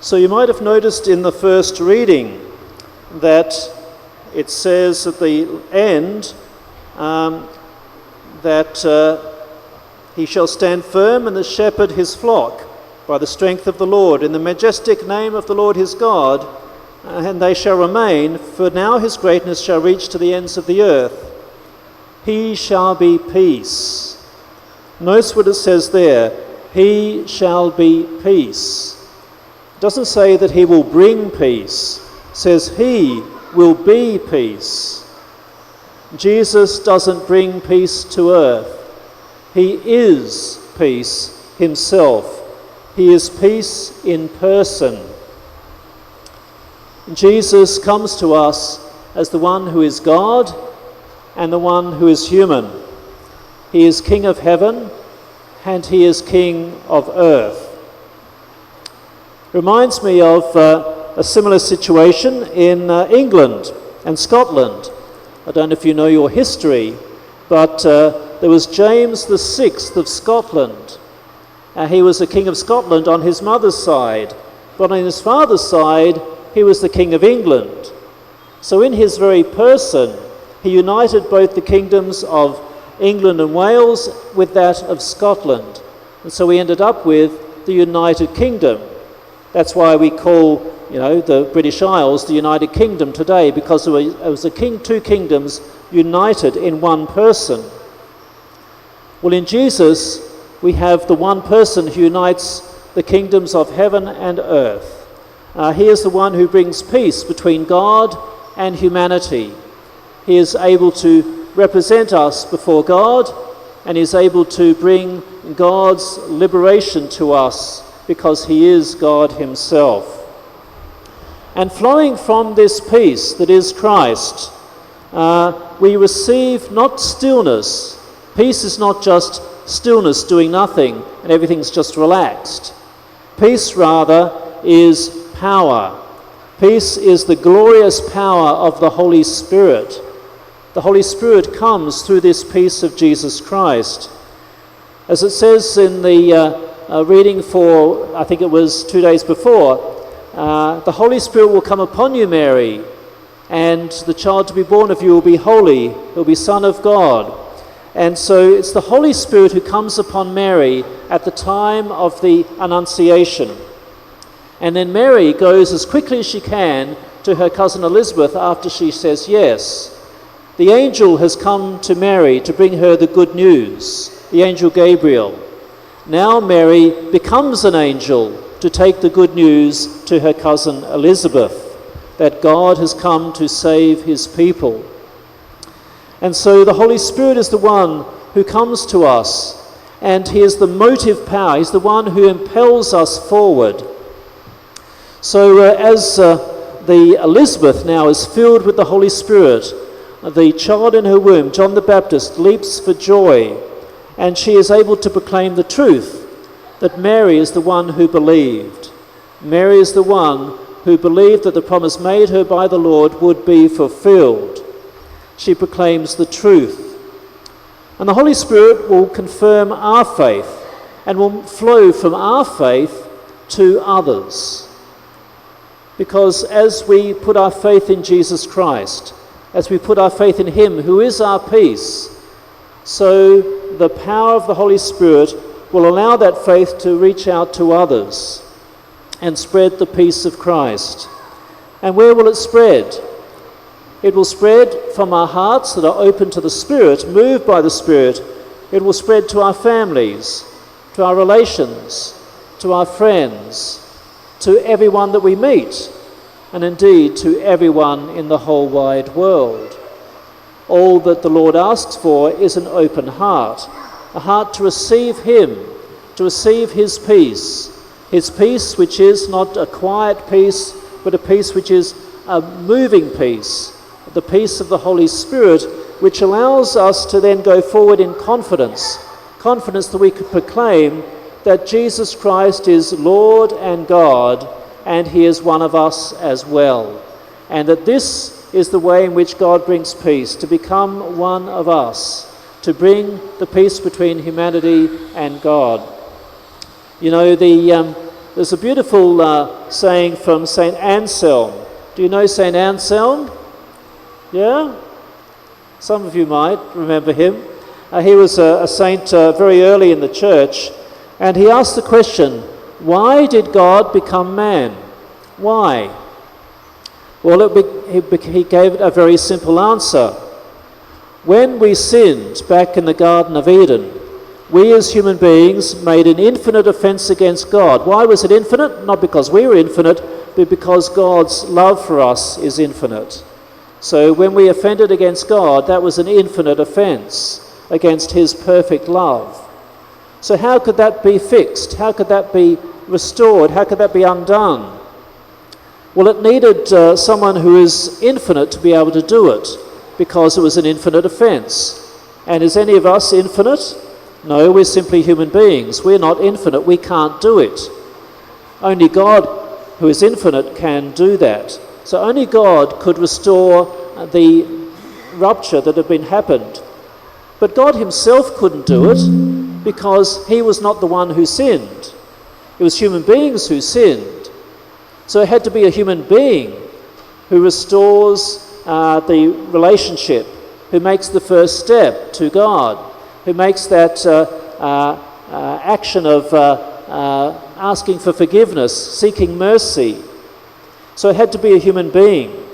So you might have noticed in the first reading that it says at the end that he shall stand firm and shepherd his flock by the strength of the Lord, in the majestic name of the Lord his God, and they shall remain, for now his greatness shall reach to the ends of the earth. He shall be peace. Notice what it says there. He shall be peace. It doesn't say that he will bring peace. It says he will be peace. Jesus doesn't bring peace to earth. He is peace himself. He is peace in person. Jesus comes to us as the one who is God and the one who is human. He is King of heaven and he is King of earth. Reminds me of a similar situation in England and Scotland. I don't know if you know your history, but there was James VI of Scotland. He was the King of Scotland on his mother's side, but on his father's side, he was the King of England. So in his very person, he united both the kingdoms of England and Wales with that of Scotland. And so we ended up with the United Kingdom. That's why we call, the British Isles the United Kingdom today, because it was two kingdoms united in one person. Well, in Jesus, we have the one person who unites the kingdoms of heaven and earth. He is the one who brings peace between God and humanity. He is able to represent us before God, and is able to bring God's liberation to us because he is God himself. And flowing from this peace that is Christ, we receive not stillness. Peace is not just stillness, doing nothing, and everything's just relaxed. Peace, rather, is power. Peace is the glorious power of the Holy Spirit. The Holy Spirit comes through this peace of Jesus Christ. As it says in the reading for, I think it was 2 days before, the Holy Spirit will come upon you, Mary, and the child to be born of you will be holy, he will be Son of God. And so it's the Holy Spirit who comes upon Mary at the time of the Annunciation. And then Mary goes as quickly as she can to her cousin Elizabeth after she says yes. The angel has come to Mary to bring her the good news, the angel Gabriel. Now Mary becomes an angel to take the good news to her cousin Elizabeth, that God has come to save his people. And so the Holy Spirit is the one who comes to us, and he is the motive power. He's the one who impels us forward. So as the Elizabeth now is filled with the Holy Spirit, the child in her womb, John the Baptist, leaps for joy, and she is able to proclaim the truth that Mary is the one who believed. Mary is the one who believed that the promise made her by the Lord would be fulfilled. She proclaims the truth. And the Holy Spirit will confirm our faith and will flow from our faith to others. Because as we put our faith in Jesus Christ, as we put our faith in him who is our peace, so the power of the Holy Spirit will allow that faith to reach out to others and spread the peace of Christ. And where will it spread? It will spread from our hearts that are open to the Spirit, moved by the Spirit. It will spread to our families, to our relations, to our friends, to everyone that we meet, and indeed to everyone in the whole wide world. All that the Lord asks for is an open heart, a heart to receive him, to receive his peace which is not a quiet peace, but a peace which is a moving peace, the peace of the Holy Spirit, which allows us to then go forward in confidence that we could proclaim that Jesus Christ is Lord and God, and he is one of us as well. And that this is the way in which God brings peace, to become one of us, to bring the peace between humanity and God. You know, there's a beautiful saying from St. Anselm. Do you know St. Anselm? Yeah? Some of you might remember him. He was a saint very early in the church, and he asked the question, why did God become man? Why? Well, he gave it a very simple answer. When we sinned back in the Garden of Eden, we as human beings made an infinite offence against God. Why was it infinite? Not because we were infinite, but because God's love for us is infinite. So when we offended against God, that was an infinite offence against his perfect love. So how could that be fixed? How could that be restored? How could that be undone? Well, it needed someone who is infinite to be able to do it, because it was an infinite offence. And is any of us infinite? No, we're simply human beings. We're not infinite. We can't do it. Only God, who is infinite, can do that. So only God could restore the rupture that had happened. But God himself couldn't do it because he was not the one who sinned. It was human beings who sinned. So it had to be a human being who restores the relationship, who makes the first step to God, who makes that action of asking for forgiveness, seeking mercy. So it had to be a human being,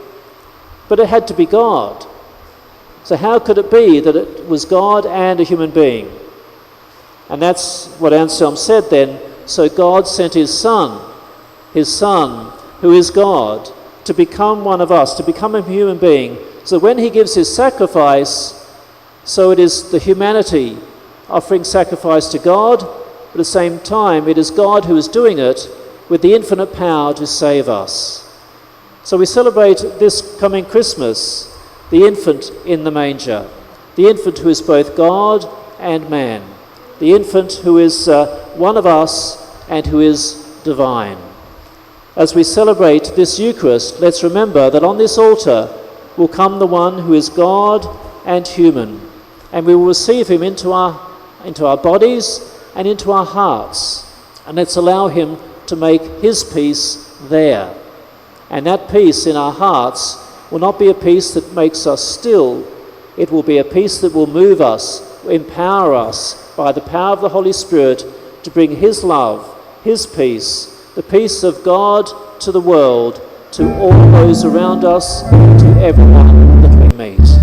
but it had to be God. So how could it be that it was God and a human being? And that's what Anselm said then. So God sent his Son, who is God, to become one of us, to become a human being. So when he gives his sacrifice, so it is the humanity offering sacrifice to God, but at the same time it is God who is doing it with the infinite power to save us. So we celebrate this coming Christmas the infant in the manger, the infant who is both God and man, the infant who is one of us and who is divine. As we celebrate this Eucharist, let's remember that on this altar will come the one who is God and human, and we will receive him into our bodies and into our hearts, and let's allow him to make his peace there. And that peace in our hearts will not be a peace that makes us still. It will be a peace that will move us, empower us by the power of the Holy Spirit to bring his love, his peace, the peace of God to the world, to all those around us, to everyone that we meet.